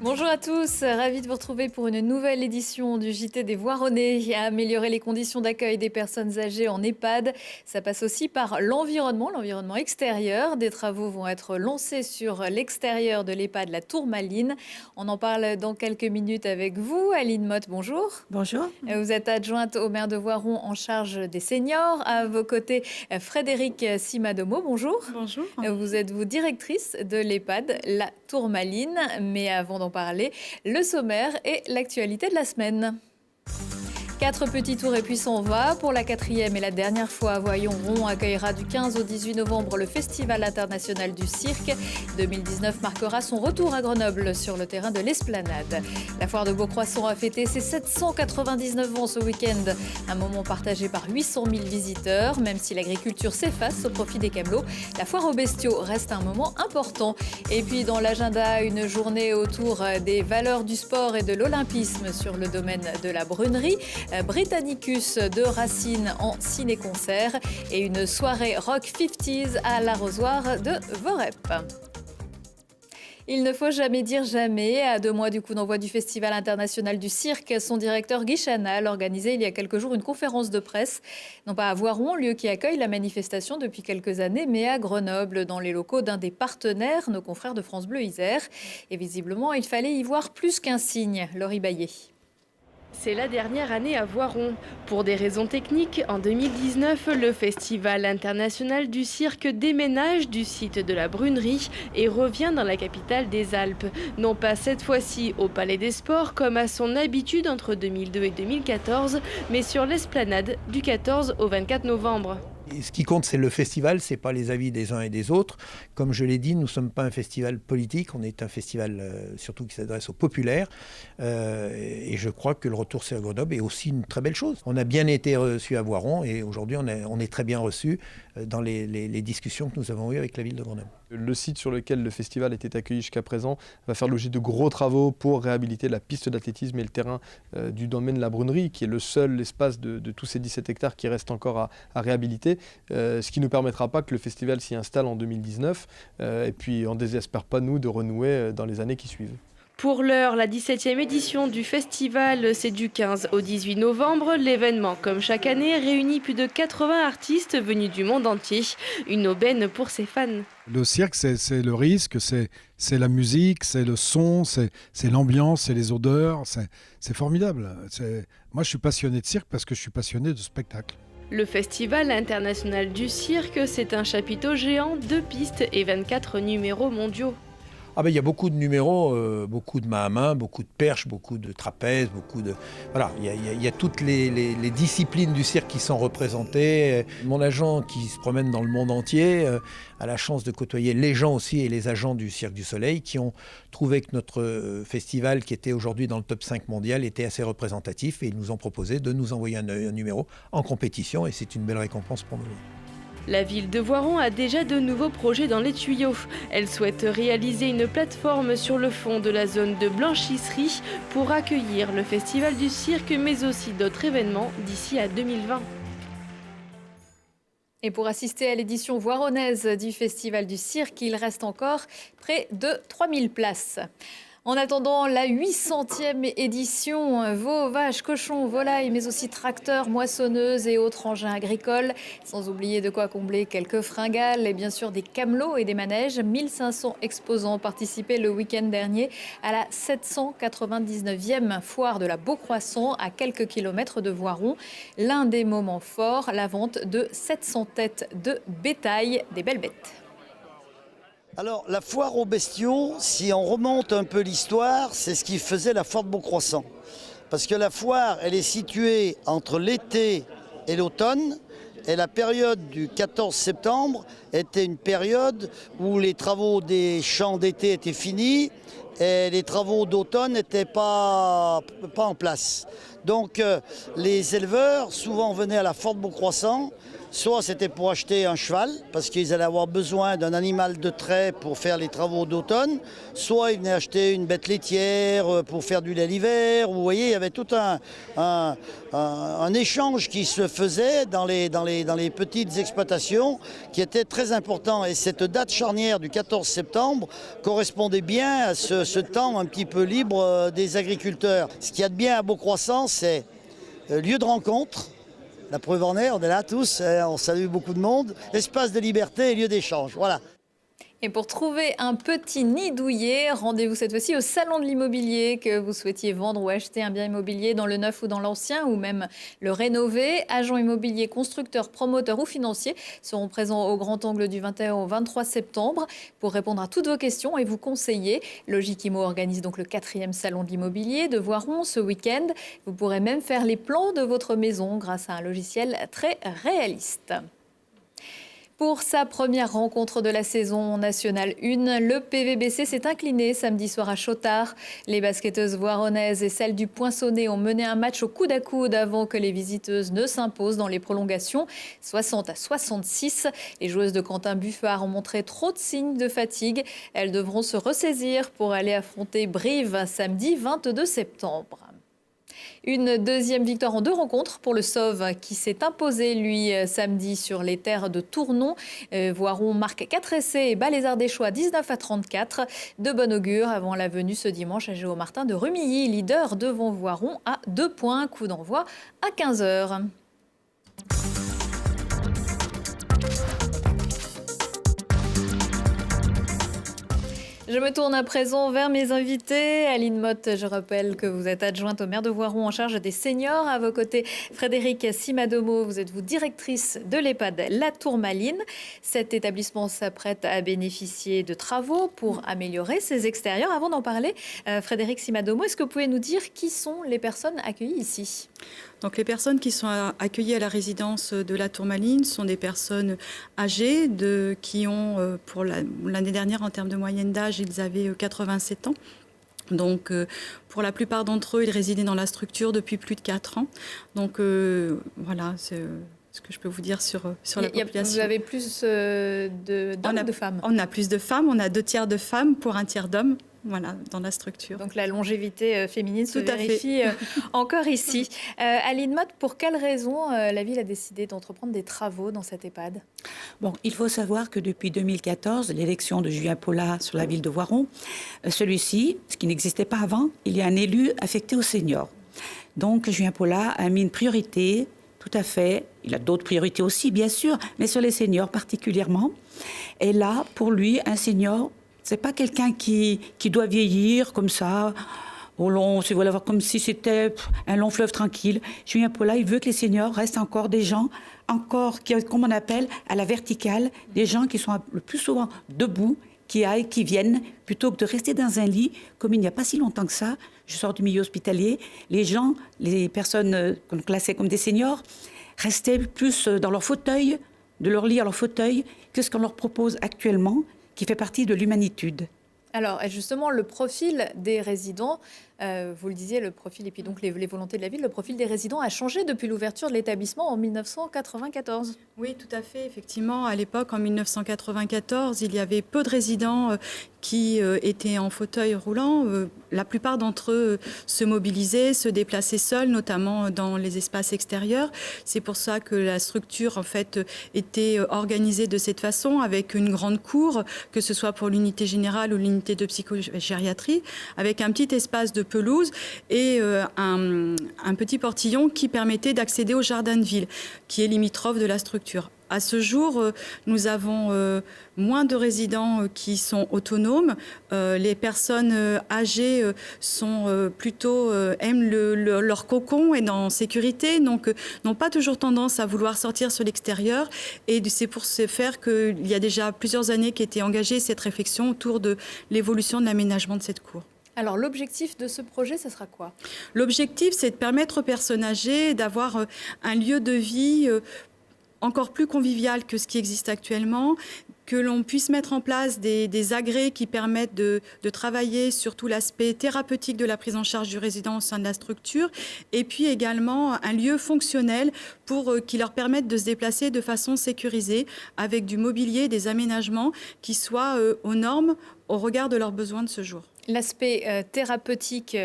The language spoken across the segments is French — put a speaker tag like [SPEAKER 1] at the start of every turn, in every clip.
[SPEAKER 1] Bonjour à tous, ravi de vous retrouver pour une nouvelle édition du JT des Voironnais. À améliorer les conditions d'accueil des personnes âgées en EHPAD, ça passe aussi par l'environnement extérieur. Des travaux vont être lancés sur l'extérieur de l'EHPAD La Tourmaline. On en parle dans quelques minutes avec vous. Aline Motte, bonjour.
[SPEAKER 2] Bonjour.
[SPEAKER 1] Vous êtes adjointe au maire de Voiron en charge des seniors. À vos côtés, Frédéric Simadomo, bonjour.
[SPEAKER 2] Bonjour.
[SPEAKER 1] Vous êtes directrice de l'EHPAD La Tourmaline. Mais avant d'en parler, le sommaire et l'actualité de la semaine. 4 petits tours et puis s'en va. Pour la 4e et la dernière fois, Voiron accueillera du 15 au 18 novembre le Festival international du cirque. 2019 marquera son retour à Grenoble sur le terrain de l'Esplanade. La foire de Beaucroissant a fêté ses 799 ans ce week-end. Un moment partagé par 800 000 visiteurs. Même si l'agriculture s'efface au profit des camelots, la foire aux bestiaux reste un moment important. Et puis dans l'agenda, une journée autour des valeurs du sport et de l'olympisme sur le domaine de la Brunerie. Britannicus de Racine en ciné-concert et une soirée rock 50s à l'arrosoir de Vorep. Il ne faut jamais dire jamais. À 2 mois du coup d'envoi du Festival international du cirque, son directeur Guy Chanal organisait il y a quelques jours une conférence de presse, non pas à Voiron, lieu qui accueille la manifestation depuis quelques années, mais à Grenoble, dans les locaux d'un des partenaires, nos confrères de France Bleu Isère. Et visiblement, il fallait y voir plus qu'un signe. Laurie Baillet.
[SPEAKER 3] C'est la dernière année à Voiron. Pour des raisons techniques, en 2019, le Festival international du cirque déménage du site de la Brunerie et revient dans la capitale des Alpes. Non pas cette fois-ci au Palais des Sports comme à son habitude entre 2002 et 2014, mais sur l'Esplanade du 14 au 24 novembre.
[SPEAKER 4] Ce qui compte, c'est le festival, ce n'est pas les avis des uns et des autres. Comme je l'ai dit, nous ne sommes pas un festival politique, on est un festival surtout qui s'adresse aux populaires. Et je crois que le retour sur Grenoble est aussi une très belle chose. On a bien été reçus à Voiron et aujourd'hui on est très bien reçus dans les discussions que nous avons eues avec la ville de Grenoble.
[SPEAKER 5] Le site sur lequel le festival était accueilli jusqu'à présent va faire l'objet de gros travaux pour réhabiliter la piste d'athlétisme et le terrain du domaine de la Brunerie, qui est le seul espace de tous ces 17 hectares qui reste encore à réhabiliter, ce qui ne nous permettra pas que le festival s'y installe en 2019, et puis on ne désespère pas nous de renouer dans les années qui suivent.
[SPEAKER 3] Pour l'heure, la 17e édition du festival, c'est du 15 au 18 novembre. L'événement, comme chaque année, réunit plus de 80 artistes venus du monde entier. Une aubaine pour ses fans.
[SPEAKER 6] Le cirque, c'est le risque, c'est la musique, c'est le son, c'est l'ambiance, c'est les odeurs. C'est formidable. Moi, je suis passionné de cirque parce que je suis passionné de spectacle.
[SPEAKER 3] Le Festival international du cirque, c'est un chapiteau géant, 2 pistes et 24 numéros mondiaux.
[SPEAKER 4] Ah ben, il y a beaucoup de numéros, beaucoup de main à main, beaucoup de perches, beaucoup de trapèzes, Voilà, il y a toutes les disciplines du cirque qui sont représentées. Mon agent qui se promène dans le monde entier a la chance de côtoyer les gens aussi et les agents du Cirque du Soleil qui ont trouvé que notre festival, qui était aujourd'hui dans le top 5 mondial, était assez représentatif et ils nous ont proposé de nous envoyer un numéro en compétition et c'est une belle récompense pour nous.
[SPEAKER 3] La ville de Voiron a déjà de nouveaux projets dans les tuyaux. Elle souhaite réaliser une plateforme sur le fond de la zone de blanchisserie pour accueillir le Festival du cirque, mais aussi d'autres événements d'ici à 2020.
[SPEAKER 1] Et pour assister à l'édition voironnaise du Festival du cirque, il reste encore près de 3000 places. En attendant la 800e édition, veaux, vaches, cochons, volailles, mais aussi tracteurs, moissonneuses et autres engins agricoles. Sans oublier de quoi combler quelques fringales et bien sûr des camelots et des manèges. 1500 exposants participaient le week-end dernier à la 799e foire de la Beaucroissant à quelques kilomètres de Voiron. L'un des moments forts, la vente de 700 têtes de bétail, des belles bêtes.
[SPEAKER 7] Alors, la foire aux bestiaux, si on remonte un peu l'histoire, c'est ce qui faisait la foire de Beaucroissant. Parce que la foire, elle est située entre l'été et l'automne. Et la période du 14 septembre était une période où les travaux des champs d'été étaient finis et les travaux d'automne n'étaient pas en place. Donc, les éleveurs souvent venaient à la foire de Beaucroissant Soit c'était pour acheter un cheval, parce qu'ils allaient avoir besoin d'un animal de trait pour faire les travaux d'automne. Soit ils venaient acheter une bête laitière pour faire du lait l'hiver. Vous voyez, il y avait tout un échange qui se faisait dans les petites exploitations qui était très important. Et cette date charnière du 14 septembre correspondait bien à ce temps un petit peu libre des agriculteurs. Ce qu'il y a de bien à Beaucroissant, c'est lieu de rencontre. La preuve en est, on est là tous, on salue beaucoup de monde. Espace de liberté et lieu d'échange, voilà.
[SPEAKER 1] Et pour trouver un petit nid douillet, rendez-vous cette fois-ci au Salon de l'immobilier, que vous souhaitiez vendre ou acheter un bien immobilier dans le neuf ou dans l'ancien, ou même le rénover. Agents immobiliers, constructeurs, promoteurs ou financiers seront présents au Grand Angle du 21 au 23 septembre pour répondre à toutes vos questions et vous conseiller. Logic-Immo organise donc le 4e Salon de l'immobilier de Voiron ce week-end. Vous pourrez même faire les plans de votre maison grâce à un logiciel très réaliste. Pour sa première rencontre de la saison nationale 1, le PVBC s'est incliné samedi soir à Chauttard. Les basketteuses voironnaises et celles du Poinçonnet ont mené un match au coude à coude avant que les visiteuses ne s'imposent dans les prolongations, 60-66. Les joueuses de Quentin Buffard ont montré trop de signes de fatigue. Elles devront se ressaisir pour aller affronter Brive samedi 22 septembre. Une deuxième victoire en 2 rencontres pour le Sauve qui s'est imposé, lui, samedi sur les terres de Tournon. Voiron marque 4 essais et bat les Ardéchois 19-34. De bon augure avant la venue ce dimanche à Géomartin de Rumilly, leader devant Voiron à 2 points. Coup d'envoi à 15 h. Je me tourne à présent vers mes invités. Aline Motte, je rappelle que vous êtes adjointe au maire de Voiron en charge des seniors. À vos côtés, Frédéric Simadomo, vous êtes directrice de l'EHPAD La Tourmaline. Cet établissement s'apprête à bénéficier de travaux pour améliorer ses extérieurs. Avant d'en parler, Frédéric Simadomo, est-ce que vous pouvez nous dire qui sont les personnes accueillies ici ?
[SPEAKER 2] Donc les personnes qui sont accueillies à la résidence de la Tourmaline sont des personnes âgées qui ont, pour l'année dernière, en termes de moyenne d'âge, ils avaient 87 ans. Donc pour la plupart d'entre eux, ils résidaient dans la structure depuis plus de 4 ans. Donc voilà, c'est ce que je peux vous dire sur la population.
[SPEAKER 1] Vous avez plus d'hommes ou de femmes ?
[SPEAKER 2] On a plus de femmes, on a 2 tiers de femmes pour 1 tiers d'hommes. Voilà, dans la structure.
[SPEAKER 1] Donc la longévité féminine se vérifie encore ici. Aline Motte, pour quelles raisons la ville a décidé d'entreprendre des travaux dans cette EHPAD ?
[SPEAKER 8] Bon, il faut savoir que depuis 2014, l'élection de Julien Paula sur la ville de Voiron, celui-ci, ce qui n'existait pas avant, il y a un élu affecté aux seniors. Donc Julien Paula a mis une priorité, tout à fait. Il a d'autres priorités aussi, bien sûr, mais sur les seniors particulièrement. Et là, pour lui, un senior, c'est pas quelqu'un qui doit vieillir comme ça, comme si c'était un long fleuve tranquille. Julien Paula, il veut que les seniors restent encore des gens, comme on appelle, à la verticale, des gens qui sont le plus souvent debout, qui viennent, plutôt que de rester dans un lit, comme il n'y a pas si longtemps que ça. Je sors du milieu hospitalier. Les personnes classées comme des seniors, restaient plus dans leur fauteuil, de leur lit à leur fauteuil, que ce qu'on leur propose actuellement, qui fait partie de l'humanitude.
[SPEAKER 1] Alors, justement, le profil des résidents, vous le disiez, le profil, et puis donc les volontés de la ville, le profil des résidents a changé depuis l'ouverture de l'établissement en 1994.
[SPEAKER 2] Oui, tout à fait. Effectivement, à l'époque, en 1994, il y avait peu de résidents qui étaient en fauteuil roulant. La plupart d'entre eux se mobilisaient, se déplaçaient seuls, notamment dans les espaces extérieurs. C'est pour ça que la structure, en fait, était organisée de cette façon, avec une grande cour, que ce soit pour l'unité générale ou l'unité de psychogériatrie, avec un petit espace de pelouse et un petit portillon qui permettait d'accéder au jardin de ville, qui est limitrophe de la structure. À ce jour, nous avons moins de résidents qui sont autonomes. Les personnes âgées sont aiment leur cocon et en sécurité, donc n'ont pas toujours tendance à vouloir sortir sur l'extérieur. Et c'est pour ce faire qu'il y a déjà plusieurs années qu'était engagée cette réflexion autour de l'évolution de l'aménagement de cette cour.
[SPEAKER 1] Alors, l'objectif de ce projet, ce sera quoi ?
[SPEAKER 2] L'objectif, c'est de permettre aux personnes âgées d'avoir un lieu de vie encore plus convivial que ce qui existe actuellement, que l'on puisse mettre en place des agrès qui permettent de travailler sur tout l'aspect thérapeutique de la prise en charge du résident au sein de la structure, et puis également un lieu fonctionnel qui leur permette de se déplacer de façon sécurisée avec du mobilier, des aménagements qui soient aux normes au regard de leurs besoins de ce jour.
[SPEAKER 1] L'aspect thérapeutique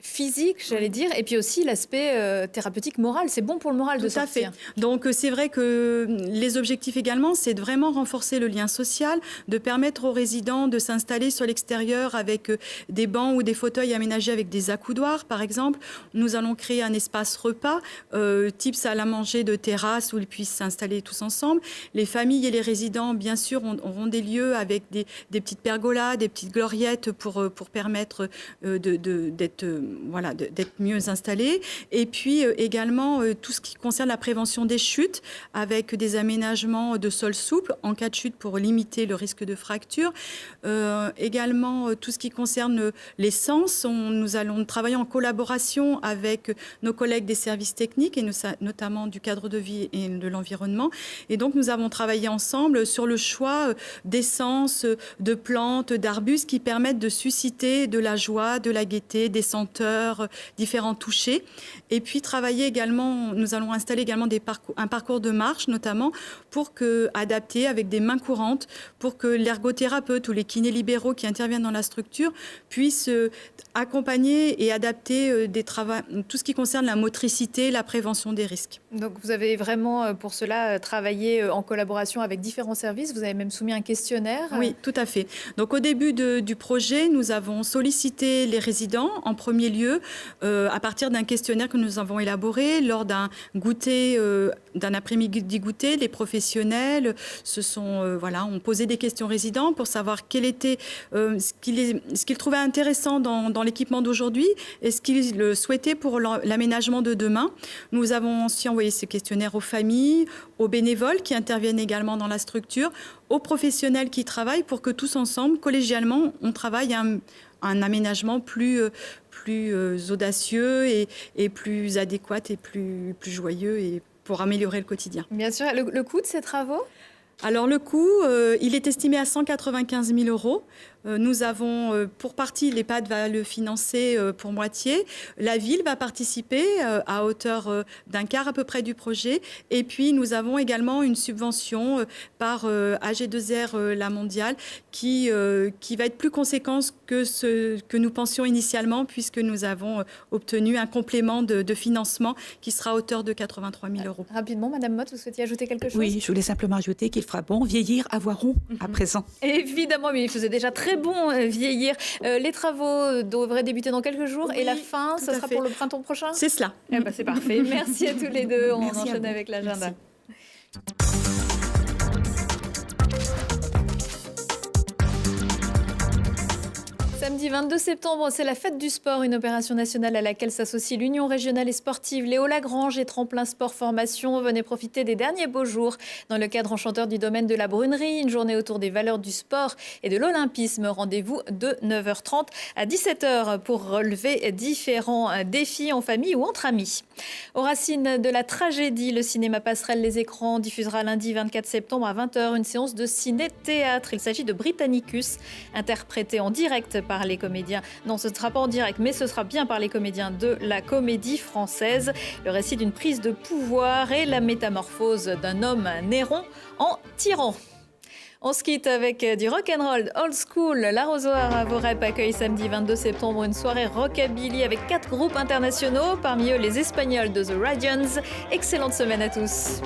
[SPEAKER 1] physique, j'allais dire, et puis aussi l'aspect thérapeutique moral. C'est bon pour le moral de sortir.
[SPEAKER 2] Tout à fait. Donc c'est vrai que les objectifs également, c'est de vraiment renforcer le lien social, de permettre aux résidents de s'installer sur l'extérieur avec des bancs ou des fauteuils aménagés avec des accoudoirs, par exemple. Nous allons créer un espace repas, type salle à manger de terrasse où ils puissent s'installer tous ensemble. Les familles et les résidents, bien sûr, auront des lieux avec des petites pergolas, des petites gloriettes pour permettre d'être mieux installés. Et puis également tout ce qui concerne la prévention des chutes avec des aménagements de sol souple en cas de chute pour limiter le risque de fracture. Également tout ce qui concerne les sens. Nous allons travailler en collaboration avec nos collègues des services techniques et notamment du cadre de vie et de l'environnement. Et donc nous avons travaillé ensemble sur le choix d'essences, de plantes, d'arbustes qui permettent de susciter de la joie, de la gaieté, des senteurs, différents touchés. Et puis travailler également, nous allons installer également un parcours de marche notamment adapté avec des mains courantes pour que l'ergothérapeute ou les kinés libéraux qui interviennent dans la structure puissent accompagner et adapter tout ce qui concerne la motricité, la prévention des risques.
[SPEAKER 1] Donc vous avez vraiment pour cela travaillé en collaboration avec différents services. Vous avez même soumis un questionnaire.
[SPEAKER 2] Oui, tout à fait. Donc au début du projet, nous avons sollicité les résidents en premier lieu à partir d'un questionnaire que nous avons élaboré lors d'un goûter, d'un après-midi goûter. Les professionnels ont posé des questions aux résidents pour savoir quel était ce qu'ils trouvaient intéressant dans l'équipement d'aujourd'hui et ce qu'ils souhaitaient pour l'aménagement de demain. Nous avons aussi envoyé ces questionnaires aux familles, aux bénévoles qui interviennent également dans la structure, aux professionnels qui travaillent pour que tous ensemble, collégialement, on travaille un aménagement plus audacieux et plus adéquat et plus joyeux et pour améliorer le quotidien.
[SPEAKER 1] Bien sûr. Le coût de ces travaux ?
[SPEAKER 2] Alors le coût, il est estimé à 195 000 €. Nous avons, pour partie, l'EHPAD va le financer pour moitié. La ville va participer à hauteur d'un quart à peu près du projet. Et puis, nous avons également une subvention par AG2R La Mondiale qui va être plus conséquente que ce que nous pensions initialement puisque nous avons obtenu un complément de financement qui sera à hauteur de 83 000 €.
[SPEAKER 1] Rapidement, Madame Motte, vous souhaitiez ajouter quelque chose ?
[SPEAKER 8] Oui, je voulais simplement ajouter qu'il fera bon vieillir à Voiron à présent.
[SPEAKER 1] Évidemment, mais il faisait déjà très bon vieillir. Les travaux devraient débuter dans quelques jours et la fin, ce sera pour le printemps prochain ?
[SPEAKER 2] C'est cela.
[SPEAKER 1] C'est parfait. Merci à tous les deux. On enchaîne avec l'agenda. Samedi 22 septembre, c'est la fête du sport, une opération nationale à laquelle s'associe l'Union régionale et sportive Léo Lagrange et Tremplin Sport Formation. Venez profiter des derniers beaux jours dans le cadre enchanteur du domaine de la Brunerie. Une journée autour des valeurs du sport et de l'olympisme. Rendez-vous de 9h30 à 17h pour relever différents défis en famille ou entre amis. Aux racines de la tragédie, le cinéma Passerelle les écrans diffusera lundi 24 septembre à 20h une séance de ciné-théâtre. Il s'agit de Britannicus, interprété en direct par les comédiens. Non, ce ne sera pas en direct, mais ce sera bien par les comédiens de la Comédie Française. Le récit d'une prise de pouvoir et la métamorphose d'un homme Néron en tyran. On se quitte avec du rock'n'roll old school. L'Arrosoir à Vorep accueille samedi 22 septembre une soirée rockabilly avec 4 groupes internationaux, parmi eux les Espagnols de The Radians. Excellente semaine à tous.